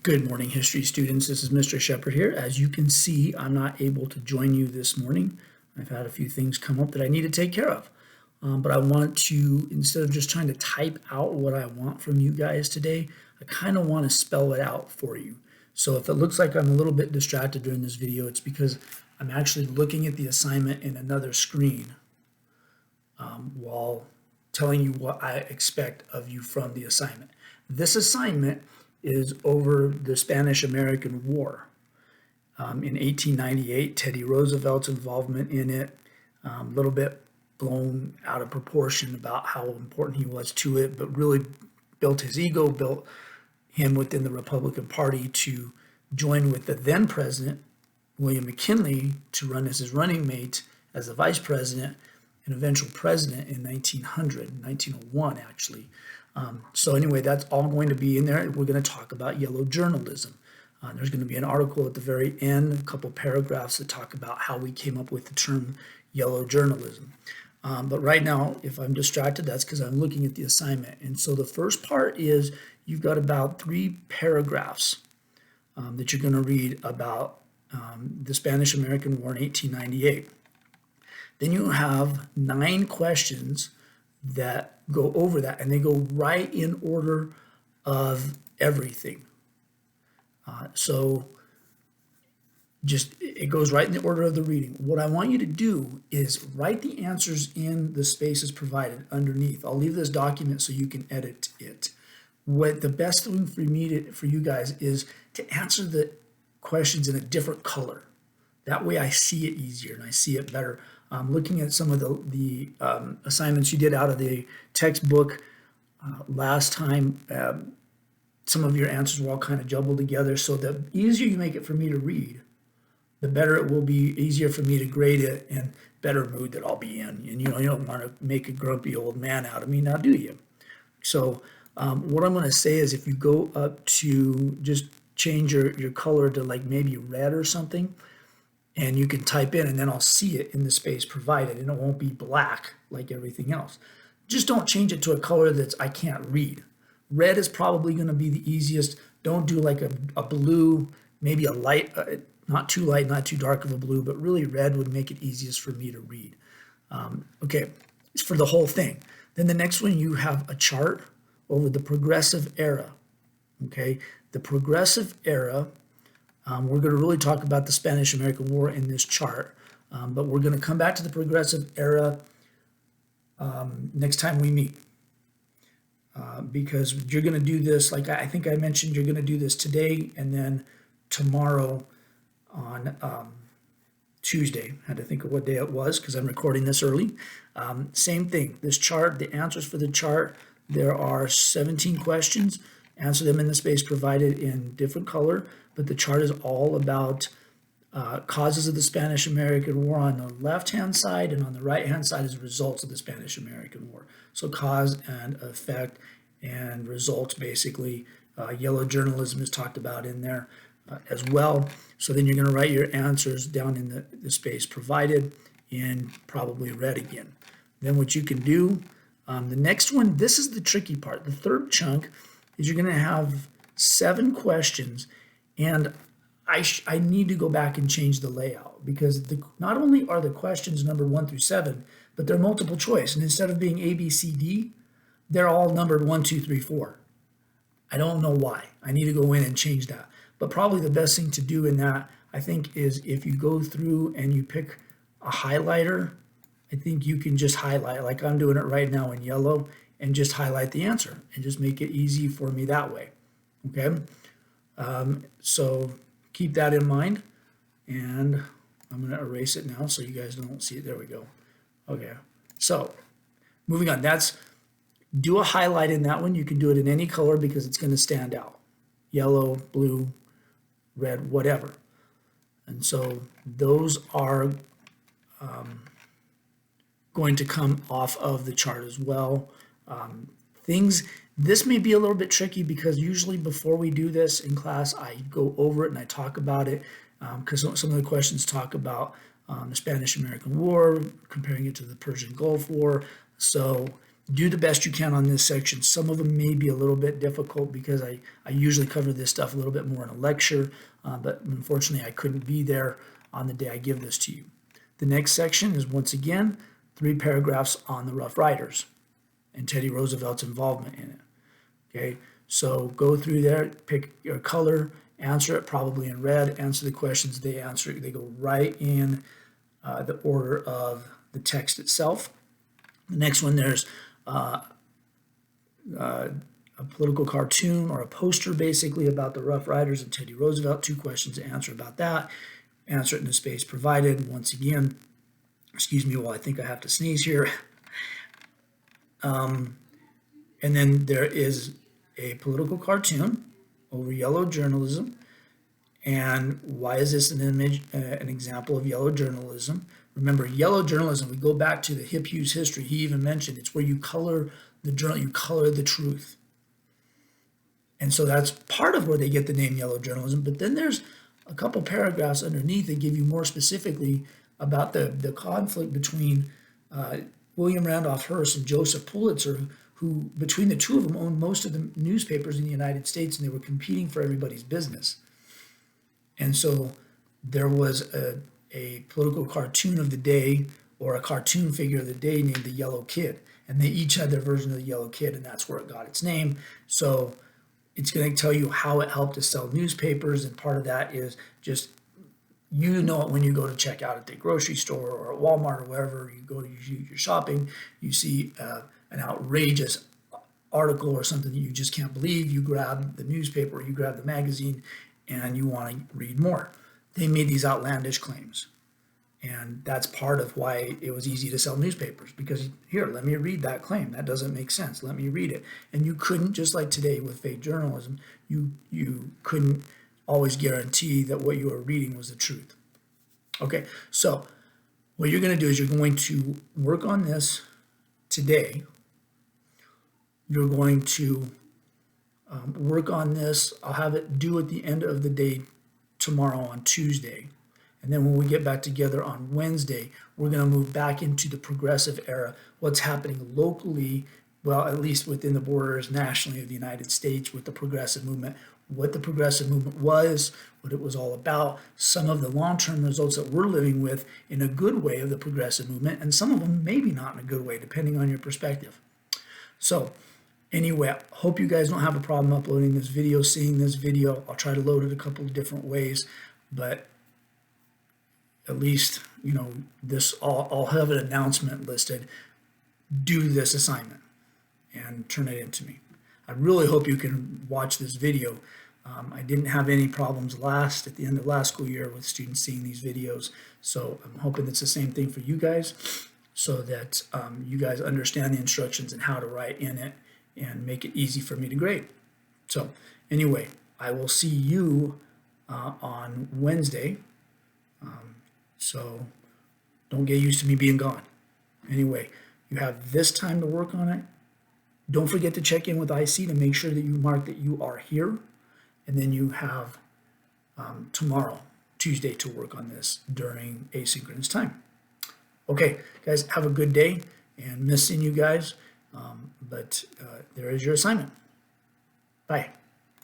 Good morning, history students. This is Mr. Shepherd here. As you can see, I'm not able to join you this morning. I've had a few things come up that I need to take care of. But I want to, instead of just trying to type out what I want from you guys today, I kind of want to spell it out for you. So if it looks like I'm a little bit distracted during this video, it's because I'm actually looking at the assignment in another screen while telling you what I expect of you from the assignment. This assignment is over the Spanish-American War. In 1898, Teddy Roosevelt's involvement in it, a little bit blown out of proportion about how important he was to it, but really built his ego, built him within the Republican Party to join with the then president, William McKinley, to run as his running mate as the vice president and eventual president in 1901 actually. So anyway, that's all going to be in there. We're going to talk about yellow journalism. There's going to be an article at the very end, a couple paragraphs that talk about how we came up with the term yellow journalism. But right now, if I'm distracted, that's because I'm looking at the assignment. And so the first part is you've got about 3 paragraphs that you're going to read about the Spanish-American War in 1898. Then you have 9 questions that go over that, and they go right in order of everything. So just it goes right in the order of the reading. What I want you to do is write the answers in the spaces provided underneath. I'll leave this document so you can edit it. What the best thing for you guys is to answer the questions in a different color. That way I see it easier and I see it better. Looking at some of the assignments you did out of the textbook last time, some of your answers were all kind of jumbled together. So the easier you make it for me to read, the better it will be, easier for me to grade it, and better mood that I'll be in. And you don't want to make a grumpy old man out of me, now do you? So what I'm going to say is if you go up to just change your color to like maybe red or something, and you can type in, and then I'll see it in the space provided, and it won't be black like everything else. Just don't change it to a color that I can't read. Red is probably going to be the easiest. Don't do like a blue, maybe a light, not too light, not too dark of a blue, but really red would make it easiest for me to read. Okay, it's for the whole thing. Then the next one, you have a chart over the progressive era. Okay, the progressive era. We're going to really talk about the Spanish-American War in this chart, but we're going to come back to the progressive era next time we meet, because you're going to do this, like I think I mentioned, you're going to do this today and then tomorrow on Tuesday. I had to think of what day it was because I'm recording this early. Same thing, this chart, the answers for the chart, there are 17 questions. Answer them in the space provided in different color, but the chart is all about causes of the Spanish-American War on the left-hand side, and on the right-hand side is results of the Spanish-American War. So cause and effect and results, basically. Yellow journalism is talked about in there as well. So then you're going to write your answers down in the space provided in probably red again. Then what you can do, the next one, this is the tricky part. The third chunk is you're going to have 7 questions, and I need to go back and change the layout because not only are the questions numbered 1 through 7, but they're multiple choice. And instead of being A, B, C, D, they're all numbered 1, 2, 3, 4. I don't know why. I need to go in and change that. But probably the best thing to do in that, I think, is if you go through and you pick a highlighter, I think you can just highlight, like I'm doing it right now in yellow, and just highlight the answer and just make it easy for me that way. Okay, so keep that in mind, and I'm going to erase it now so you guys don't see it. There we go. Okay, so moving on, do a highlight in that one. You can do it in any color because it's going to stand out. Yellow, blue, red, whatever. And so those are going to come off of the chart as well. This may be a little bit tricky because usually before we do this in class, I go over it and I talk about it because some of the questions talk about the Spanish-American War, comparing it to the Persian Gulf War. So do the best you can on this section. Some of them may be a little bit difficult because I usually cover this stuff a little bit more in a lecture, but unfortunately I couldn't be there on the day I give this to you. The next section is, once again, 3 paragraphs on the Rough Riders and Teddy Roosevelt's involvement in it. Okay, so go through there, pick your color, answer it probably in red, answer the questions they answer. They go right in the order of the text itself. The next one, there's a political cartoon or a poster basically about the Rough Riders and Teddy Roosevelt. 2 questions to answer about that. Answer it in the space provided. Once again, excuse me while I think I have to sneeze here. And then there is a political cartoon over yellow journalism. And why is this an image, an example of yellow journalism? Remember, yellow journalism, we go back to the Hip Hughes history. He even mentioned it's where you color the journal, you color the truth. And so that's part of where they get the name yellow journalism. But then there's a couple paragraphs underneath that give you more specifically about the conflict between William Randolph Hearst and Joseph Pulitzer, who between the two of them owned most of the newspapers in the United States, and they were competing for everybody's business. And so there was a political cartoon of the day, or a cartoon figure of the day, named the Yellow Kid. And they each had their version of the Yellow Kid, and that's where it got its name. So it's going to tell you how it helped to sell newspapers, and part of that is just, you know it when you go to check out at the grocery store or at Walmart or wherever you go to your shopping, you see an outrageous article or something that you just can't believe. You grab the newspaper, you grab the magazine, and you want to read more. They made these outlandish claims. And that's part of why it was easy to sell newspapers, because here, let me read that claim. That doesn't make sense. Let me read it. And you couldn't, just like today with fake journalism, you couldn't always guarantee that what you were reading was the truth. Okay, so what you're going to do is you're going to work on this today. You're going to work on this. I'll have it due at the end of the day tomorrow on Tuesday. And then when we get back together on Wednesday, we're going to move back into the progressive era, what's happening locally, well, at least within the borders nationally of the United States with the progressive movement, what the progressive movement was, what it was all about, some of the long-term results that we're living with in a good way of the progressive movement, and some of them maybe not in a good way, depending on your perspective. So anyway, I hope you guys don't have a problem uploading this video, seeing this video. I'll try to load it a couple of different ways, but at least, you know, this, I'll have an announcement listed. Do this assignment and turn it in to me. I really hope you can watch this video. I didn't have any problems at the end of last school year with students seeing these videos. So I'm hoping it's the same thing for you guys, so that you guys understand the instructions and how to write in it and make it easy for me to grade. So anyway, I will see you on Wednesday. So don't get used to me being gone. Anyway, you have this time to work on it. Don't forget to check in with IC to make sure that you mark that you are here. And then you have tomorrow, Tuesday, to work on this during asynchronous time. Okay, guys, have a good day, and missing you guys. But there is your assignment. Bye.